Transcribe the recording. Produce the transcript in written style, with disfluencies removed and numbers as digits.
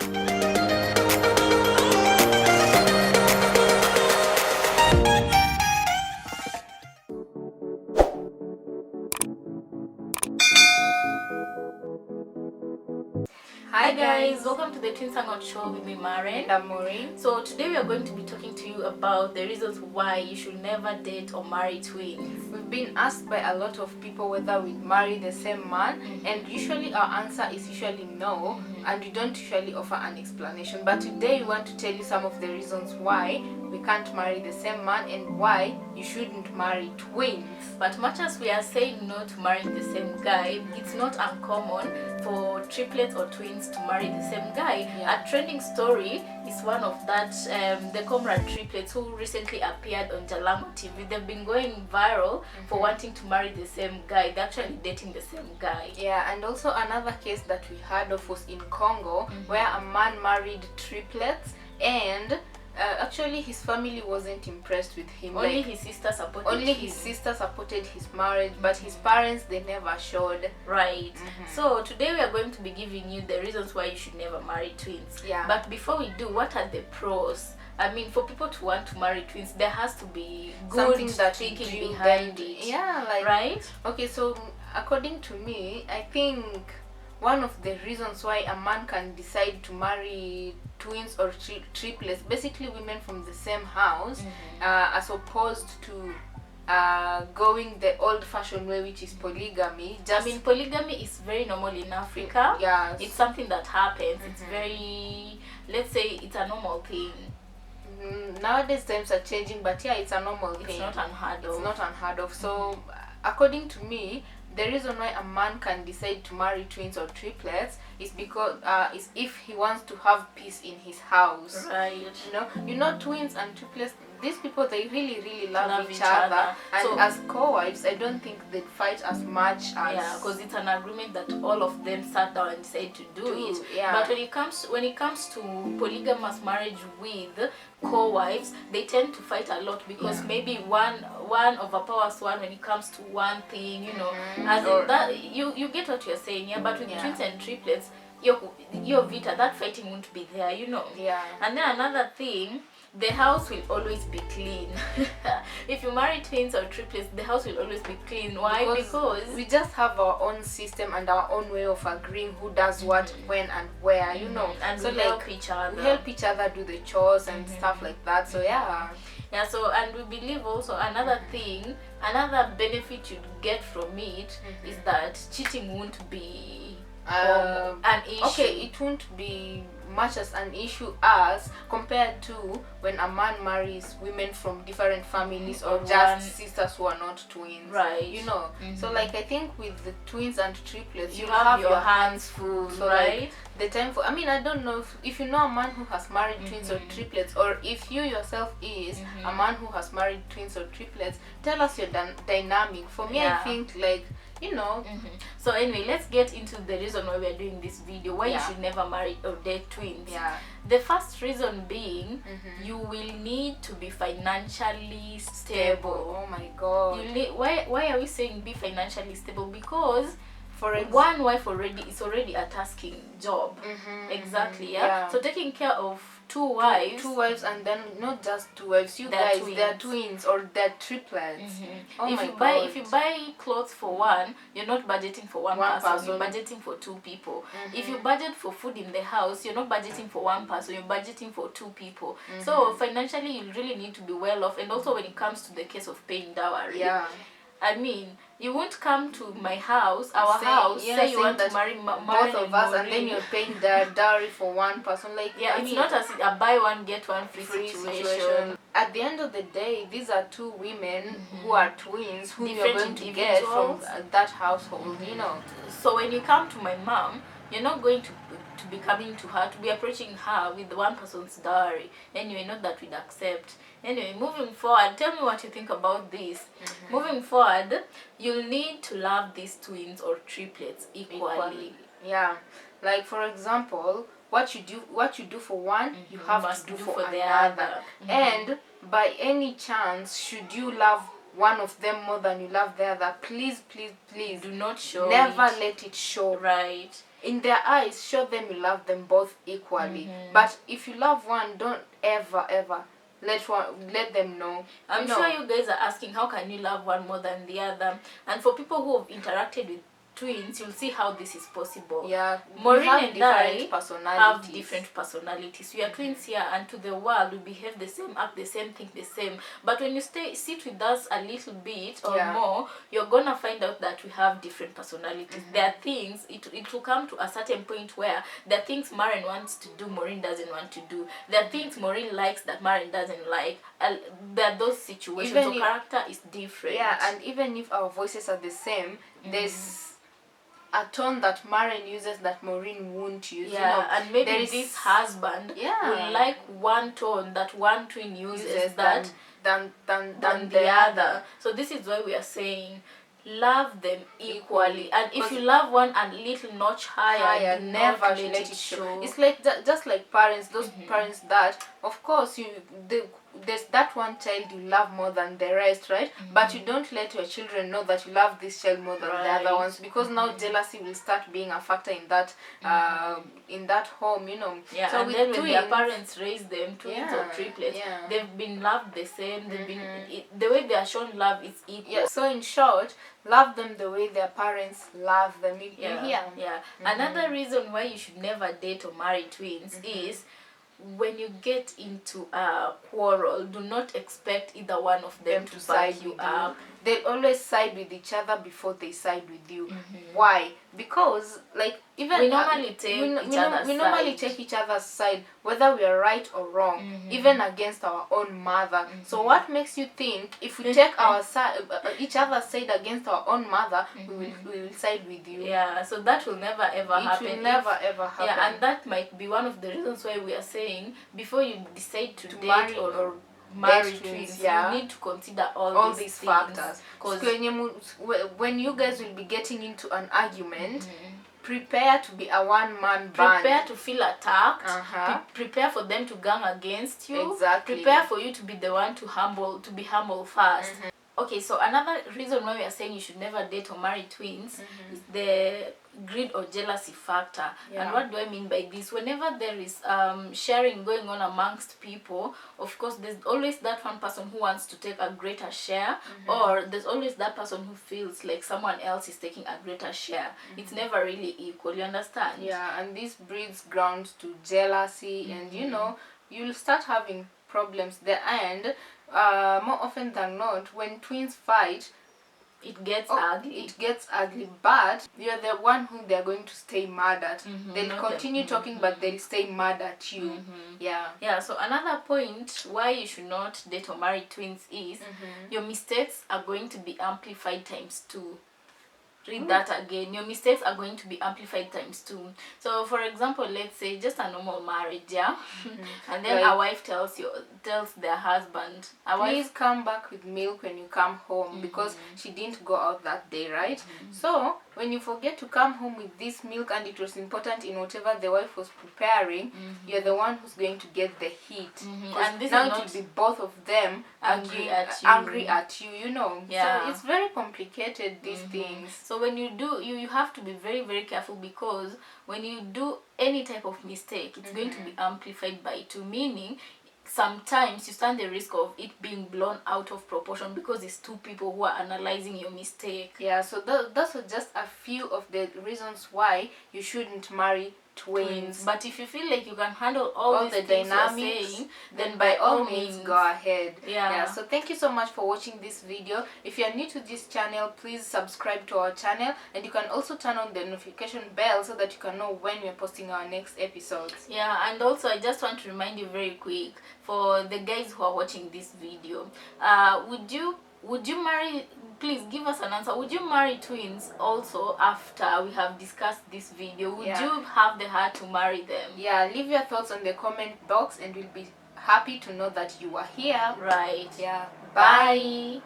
Hi guys, welcome to the Twins Hangout Show with me, Maren. And I'm Maureen. So today we are going to be talking to you about the reasons why you should never date or marry twins. We've been asked by a lot of people whether we'd marry the same man, and usually our answer is usually no, and we don't usually offer an explanation. But today we want to tell you some of the reasons why we can't marry the same man and why you shouldn't marry twins. But much as we are saying no to marrying the same guy, it's not uncommon for triplets or twins to marry the same guy. Yeah. A trending story is one of that, the comrade triplets who recently appeared on Jalango TV. They've been going viral for wanting to marry the same guy. They're actually dating the same guy. Yeah, and also another case that we heard of was in Congo, where a man married triplets, and actually his family wasn't impressed with him. Only his sister supported his marriage, but his parents, they never showed. Right. So today we are going to be giving you the reasons why you should never marry twins. Yeah. But before we do, what are the pros? I mean, for people to want to marry twins, there has to be good Something that thinking drew behind them. it. Yeah, like, right? Okay, so according to me, I think one of the reasons why a man can decide to marry twins or triplets, basically women from the same house, as opposed to going the old-fashioned way, which is polygamy. I mean, polygamy is very normal in Africa. Yes. It's something that happens. It's very, let's say, it's a normal thing. Nowadays times are changing, but yeah, it's a normal thing. It's not unheard of. It's not unheard of. So according to me, the reason why a man can decide to marry twins or triplets is because is if he wants to have peace in his house. Right. You know, twins and triplets, these people, they really love each other. And so, as co-wives, I don't think they'd fight as much as... Yeah, because it's an agreement that all of them sat down and decided to do it. Yeah. But when it comes to polygamous marriage with co-wives, they tend to fight a lot because maybe one overpowers one when it comes to one thing, as in that you get what you're saying. Yeah, but with twins and triplets, your vita, that fighting won't be there, Yeah. And then another thing, the house will always be clean. If you marry twins or triplets, the house will always be clean. Why? Because we just have our own system and our own way of agreeing who does what, when, and where, And so we help each other. We help each other do the chores and stuff like that. So yeah. Yeah, so, and we believe also another thing, another benefit you'd get from it is that cheating won't be an issue. Okay, it won't be much as an issue as compared to when a man marries women from different families or just sisters who are not twins. Right. So like, I think with the twins and triplets, you have your hands full, so right? Like, the time for, I mean, I don't know if you know a man who has married twins or triplets, or if you yourself is a man who has married twins or triplets, tell us your dynamic. For me, I think like, So anyway, let's get into the reason why we are doing this video, why you should never marry or date twins. Yeah. The first reason being, you will need to be financially stable. Oh my god. Why are we saying be financially stable? Because for one wife is already a tasking job. Exactly. Yeah. So taking care of two wives, and then not just two wives, they're twins or they're triplets. If you buy clothes for one, you're not budgeting for one person, you're budgeting for two people. If you budget for food in the house, you're not budgeting for one person, you're budgeting for two people. So financially, you really need to be well off. And also when it comes to the case of paying dowry, I mean, you won't come to my house, say you want to marry both of us, and then you're paying the dowry for one person. Like, it's not as a buy one get one free situation. At the end of the day, these are two women who are twins who you're going to get from that household. So when you come to my mom, you're not going to be coming to her, to be approaching her with one person's dowry. Anyway, not that we'd accept. Anyway, moving forward, tell me what you think about this. Moving forward, you'll need to love these twins or triplets equally. Yeah. Like, for example, what you do for one, you have to do for the other. And by any chance, should you love one of them more than you love the other, please do not show never let it show. Right. in their eyes, show them you love them both equally. But if you love one, don't ever let them know. I'm sure you guys are asking, how can you love one more than the other? And for people who have interacted with twins, you'll see how this is possible. Yeah, Maureen and I have different personalities. We are twins here, and to the world we behave the same, act the same, think the same. But when you sit with us a little bit or more, you're gonna find out that we have different personalities. There are things, it will come to a certain point where there are things Maureen wants to do, Maureen doesn't want to do. There are things Maureen likes that Maureen doesn't like. There are those situations. So character is different. Yeah, and even if our voices are the same, there's a tone that Maureen uses that Maureen won't use. Yeah, and maybe this husband will like one tone that one twin uses than the other. So this is why we are saying love them equally. And if you love one a little notch higher, never let it show. It's like just like parents, those parents that, of course, there's that one child you love more than the rest, right? But you don't let your children know that you love this child more than the other ones, because now jealousy will start being a factor in that home, you know. Yeah, so and then when their parents raise them, twins or triplets, they've been loved the same. They've been the way they are shown love is equal. Yeah. So in short, love them the way their parents love them. Another reason why you should never date or marry twins is, when you get into a quarrel, do not expect either one of them to side you up. They always side with each other before they side with you. Why? Because even we normally take each other's side, whether we are right or wrong, even against our own mother. So what makes you think if we take our side, each other's side against our own mother, we will side with you? Yeah, so that will never ever happen. It will never ever happen. Yeah, and that might be one of the reasons why we are saying, before you decide to date or marry twins, you need to consider all these factors. Because when you guys will be getting into an argument, prepare to be a one-man band. Prepare to feel attacked. Prepare for them to gang against you. Exactly. Prepare for you to be the one to be humble first. Okay, so another reason why we are saying you should never date or marry twins is the greed or jealousy factor. And what do I mean by this? Whenever there is sharing going on amongst people, of course there's always that one person who wants to take a greater share, or there's always that person who feels like someone else is taking a greater share. It's never really equal, you understand? Yeah, and this breeds grounds to jealousy, and you know, you'll start having problems there. And more often than not, when twins fight, it gets ugly. It gets ugly, but you're the one who they're going to stay mad at. They'll continue talking, but they'll stay mad at you. Yeah, so another point why you should not date or marry twins is your mistakes are going to be amplified times 2. Read that again. Your mistakes are going to be amplified times 2. So for example, let's say just a normal marriage, and then a wife tells their husband, please come back with milk when you come home, because she didn't go out that day, right? So when you forget to come home with this milk, and it was important in whatever the wife was preparing, you're the one who's going to get the heat. And this now it will be both of them angry at you, you know. So it's very complicated, these things. So when you do, you have to be very, very careful, because when you do any type of mistake, it's going to be amplified by 2, meaning sometimes you stand the risk of it being blown out of proportion because it's 2 people who are analyzing your mistake. Yeah, so those are just a few of the reasons why you shouldn't marry twins. But if you feel like you can handle all the dynamics, then by all means go ahead. So thank you so much for watching this video. If you are new to this channel, please subscribe to our channel, and you can also turn on the notification bell so that you can know when we're posting our next episodes. Yeah, and also I just want to remind you very quick, for the guys who are watching this video, would you marry, please give us an answer, would you marry twins also after we have discussed this video? Would you have the heart to marry them? Yeah, leave your thoughts on the comment box, and we'll be happy to know that you are here. Right. Yeah. Bye.